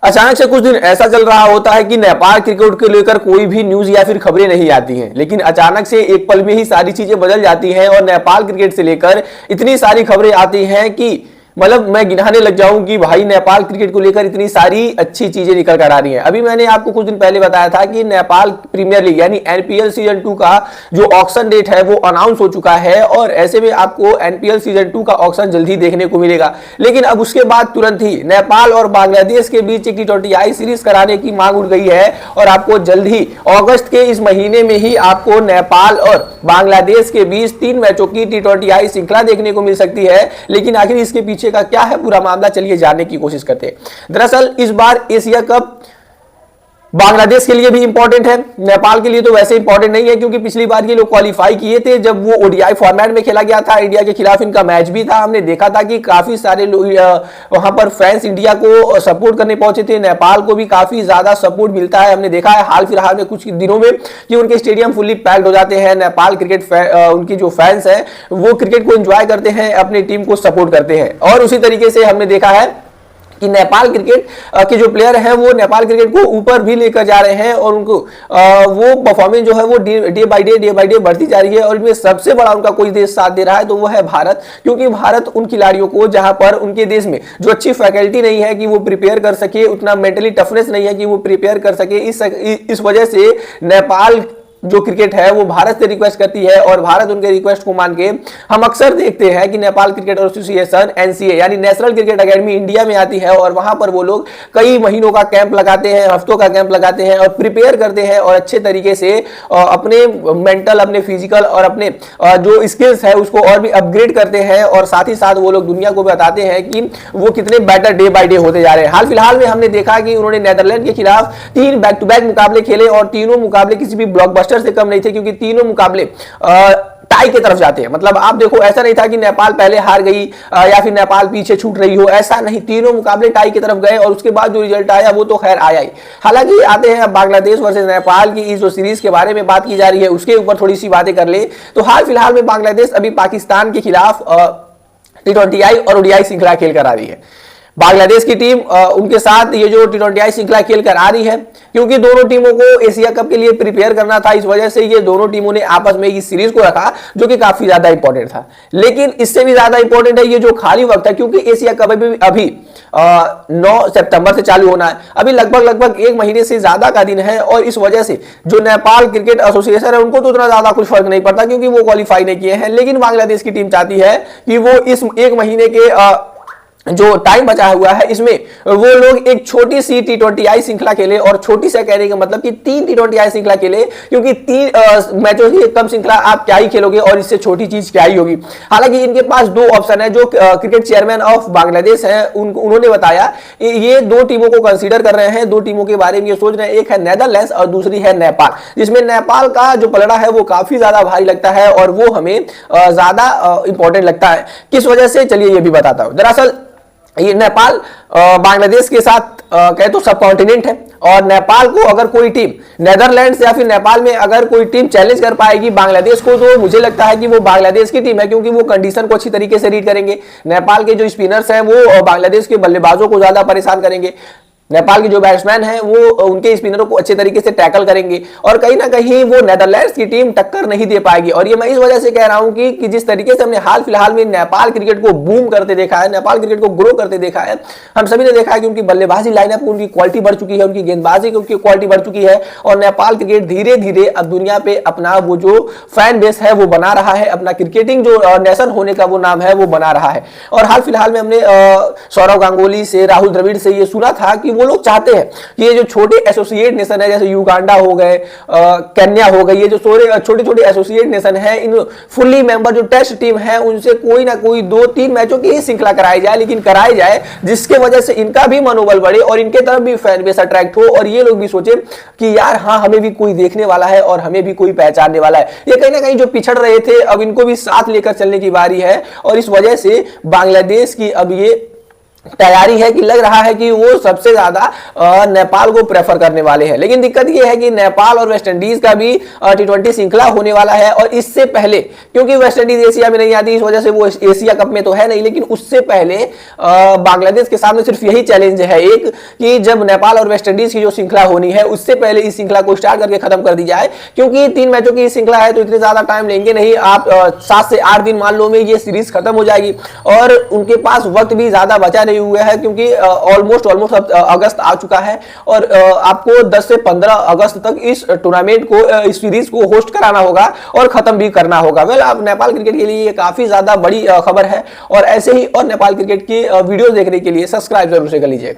अचानक से कुछ दिन ऐसा चल रहा होता है कि नेपाल क्रिकेट को लेकर कोई भी न्यूज या फिर खबरें नहीं आती हैं, लेकिन अचानक से एक पल में ही सारी चीजें बदल जाती हैं और नेपाल क्रिकेट से लेकर इतनी सारी खबरें आती हैं कि मतलब मैं गिनाने लग जाऊं कि भाई नेपाल क्रिकेट को लेकर इतनी सारी अच्छी चीजें निकल कर आ रही हैं। अभी मैंने आपको कुछ दिन पहले बताया था कि नेपाल प्रीमियर लीग यानी एनपीएल सीजन 2 का जो ऑक्शन डेट है वो अनाउंस हो चुका है और ऐसे में आपको एनपीएल सीजन 2 का ऑक्शन जल्दी देखने को मिलेगा। लेकिन अब उसके बाद तुरंत ही नेपाल और बांग्लादेश के बीच एक T20I सीरीज कराने की मांग उठ गई है और आपको जल्द ही अगस्त के इस महीने में ही आपको नेपाल और बांग्लादेश के बीच 3 मैचों की T20I श्रृंखला देखने को मिल सकती है। लेकिन आखिर इसके पीछे का क्या है पूरा मामला, चलिए जानने की कोशिश करते हैं। दरअसल इस बार एशिया कप बांग्लादेश के लिए भी इंपॉर्टेंट है, नेपाल के लिए तो वैसे इंपॉर्टेंट नहीं है क्योंकि पिछली बार ये लोग क्वालिफाई किए थे जब वो ओडीआई फॉर्मेट में खेला गया था। इंडिया के खिलाफ इनका मैच भी था, हमने देखा था कि काफी सारे लोग वहां पर फैंस इंडिया को सपोर्ट करने पहुंचे थे। नेपाल को भी काफी ज्यादा सपोर्ट मिलता है, हमने देखा है हाल फिलहाल में कुछ दिनों में कि उनके स्टेडियम फुल्ली पैक्ड हो जाते हैं। नेपाल क्रिकेट उनकी जो फैंस है वो क्रिकेट को एंजॉय करते हैं, अपनी टीम को सपोर्ट करते हैं। और उसी तरीके से हमने देखा है कि नेपाल क्रिकेट के जो प्लेयर हैं वो नेपाल क्रिकेट को ऊपर भी लेकर जा रहे हैं और उनको वो परफॉर्मेंस जो है वो डे बाय डे बढ़ती जा रही है। और इनमें सबसे बड़ा उनका कोई देश साथ दे रहा है तो वो है भारत, क्योंकि भारत उन खिलाड़ियों को जहां पर उनके देश में जो अच्छी फैकल्टी नहीं है कि वो प्रिपेयर कर सके, उतना मेंटली टफनेस नहीं है कि वो प्रिपेयर कर सके, इस वजह से नेपाल जो क्रिकेट है वो भारत से रिक्वेस्ट करती है और भारत उनके रिक्वेस्ट को मान के हम अक्सर देखते हैं कि नेपाल क्रिकेट एसोसिएशन एनसीए यानी नेशनल क्रिकेट एकेडमी इंडिया में आती है और वहां पर वो लोग कई महीनों का कैंप लगाते हैं, हफ्तों का कैंप लगाते हैं और प्रिपेयर करते हैं और अच्छे तरीके से अपने मेंटल, अपने फिजिकल और अपने जो स्किल्स है उसको और भी अपग्रेड करते हैं और साथ ही साथ वो लोग दुनिया को बताते हैं कि वो कितने बेटर डे बाय डे होते जा रहे हैं। हाल फिलहाल में हमने देखा कि उन्होंने नीदरलैंड के खिलाफ 3 बैक टू बैक मुकाबले खेले और तीनों मुकाबले किसी भी ब्लॉकबस्टर से कम नहीं थे क्योंकि तीनों मुकाबले टाई की तरफ जाते हैं। मतलब आप देखो, ऐसा नहीं था कि नेपाल पहले हार गई या फिर नेपाल पीछे छूट रही हो, ऐसा नहीं, तीनों मुकाबले टाई की तरफ गए और उसके बाद जो रिजल्ट आया वो तो खैर आया ही। हालांकि आते हैं अब बांग्लादेश वर्सेस नेपाल की इस जो सीरीज के बारे में बात की जा रही है उसके ऊपर थोड़ी सी बातें कर ले तो हाल फिलहाल में बांग्लादेश अभी पाकिस्तान के खिलाफ T20I और ओडीआई श्रृंखला खेल कर आ रही है। बांग्लादेश की टीम उनके साथ ये जो T20I श्रृंखला खेल कर आ रही है क्योंकि दोनों टीमों को एशिया कप के लिए प्रिपेयर करना था, इस वजह से ये दोनों टीमों ने आपस में इस सीरीज को रखा जो कि काफी ज्यादा इंपॉर्टेंट था। लेकिन इससे भी ज्यादा इंपॉर्टेंट है ये जो खाली वक्त है, क्योंकि एशिया कप अभी 9 सितंबर से चालू होना है, अभी लगभग 1 महीने से ज्यादा का दिन है और इस वजह से जो नेपाल क्रिकेट एसोसिएशन है उनको तो उतना ज्यादा कुछ फर्क नहीं पड़ता क्योंकि वो क्वालिफाई नहीं किए हैं। लेकिन बांग्लादेश की टीम चाहती है कि वो इस 1 महीने के जो टाइम बचा हुआ है इसमें वो लोग एक छोटी सी T20I श्रृंखला खेले और छोटी सा कहने का मतलब कि 3 T20I श्रृंखला खेले, क्योंकि 3 मैचों की कम श्रृंखला आप क्या ही खेलोगे और इससे छोटी चीज क्या ही होगी। हालांकि इनके पास 2 ऑप्शन है। जो क्रिकेट चेयरमैन ऑफ बांग्लादेश है उन्होंने बताया ये 2 टीमों को कंसीडर कर रहे हैं, 2 टीमों के बारे में ये सोच रहे हैं, एक है नेदरलैंड्स और दूसरी है नेपाल, जिसमें नेपाल का जो पलड़ा है वो काफी ज्यादा भारी लगता है और वो हमें ज्यादा इंपॉर्टेंट लगता है। किस वजह से, चलिए ये भी बताता हूं। दरअसल ये नेपाल बांग्लादेश के साथ कहे तो सब कॉन्टिनेंट है और नेपाल को अगर कोई टीम नेदरलैंड्स या फिर नेपाल में अगर कोई टीम चैलेंज कर पाएगी बांग्लादेश को तो मुझे लगता है कि वो बांग्लादेश की टीम है, क्योंकि वो कंडीशन को अच्छी तरीके से रीड करेंगे। नेपाल के जो स्पिनर्स हैं वो बांग्लादेश के बल्लेबाजों को ज्यादा परेशान करेंगे, नेपाल के जो बैट्समैन हैं वो उनके स्पिनरों को अच्छे तरीके से टैकल करेंगे और कहीं ना कहीं वो नेदरलैंड्स की टीम टक्कर नहीं दे पाएगी। और ये मैं इस वजह से कह रहा हूं कि जिस तरीके से हमने हाल फिलहाल में नेपाल क्रिकेट को बूम करते देखा है, नेपाल क्रिकेट को ग्रो करते देखा है, हम सभी ने देखा है कि उनकी बल्लेबाजी लाइनअप में उनकी क्वालिटी बढ़ चुकी है, उनकी गेंदबाजी की उनकी क्वालिटी बढ़ चुकी है और नेपाल क्रिकेट धीरे धीरे अब दुनिया पे अपना वो जो फैन बेस है वो बना रहा है, अपना क्रिकेटिंग जो नेशन होने का वो नाम है वो बना रहा है। और हाल फिलहाल में हमने सौरव गांगुली से, राहुल द्रविड़ से ये सुना था कि वो लोग चाहते हैं ये जो छोटे एसोसिएट नेशन है जैसे युगांडा हो गए, केन्या हो गई, ये जो छोटे छोटे एसोसिएट नेशन है, इन फुल्ली मेंबर जो टेस्ट टीम है उनसे कोई ना कोई 2-3 मैचों की ही श्रृंखला कराई जाए, लेकिन कराई जाए जिसके वजह से इनका भी मनोबल बढ़े और इनके तरफ भी फैन बेस अट्रैक्ट हो और ये लोग भी सोचे कि यार हाँ हमें भी कोई देखने वाला है और हमें भी कोई पहचानने वाला है। ये कहीं ना कहीं जो पिछड़ रहे थे अब इनको भी साथ लेकर चलने की बारी है और इस वजह से बांग्लादेश की अब ये तैयारी है कि लग रहा है कि वो सबसे ज्यादा नेपाल को प्रेफर करने वाले हैं। लेकिन दिक्कत ये है कि नेपाल और वेस्ट इंडीज का भी T20 श्रृंखला होने वाला है, और इससे पहले, क्योंकि वेस्ट इंडीज एशिया में नहीं आती इस वजह से वो एशिया कप में तो है नहीं, लेकिन उससे पहले बांग्लादेश के सामने सिर्फ यही चैलेंज है एक, कि जब नेपाल और वेस्ट इंडीज की जो श्रृंखला होनी है उससे पहले इस श्रृंखला को स्टार्ट करके खत्म कर दी जाए, क्योंकि 3 मैचों की श्रृंखला है तो इतने ज्यादा टाइम लेंगे नहीं। आप 7 से 8 दिन मान लो में ये सीरीज खत्म हो जाएगी, और उनके पास वक्त भी ज्यादा बचा नहीं हुआ है, क्योंकि ऑलमोस्ट अगस्त आ चुका है, और आपको 10 से 15 अगस्त तक इस टूर्नामेंट को, इस सीरीज को होस्ट कराना होगा और खत्म भी करना होगा। वेल, अब नेपाल क्रिकेट के लिए ये काफी ज्यादा बड़ी खबर है, और ऐसे ही और नेपाल क्रिकेट की वीडियो देखने के लिए सब्सक्राइब जरूर से कर लीजिए।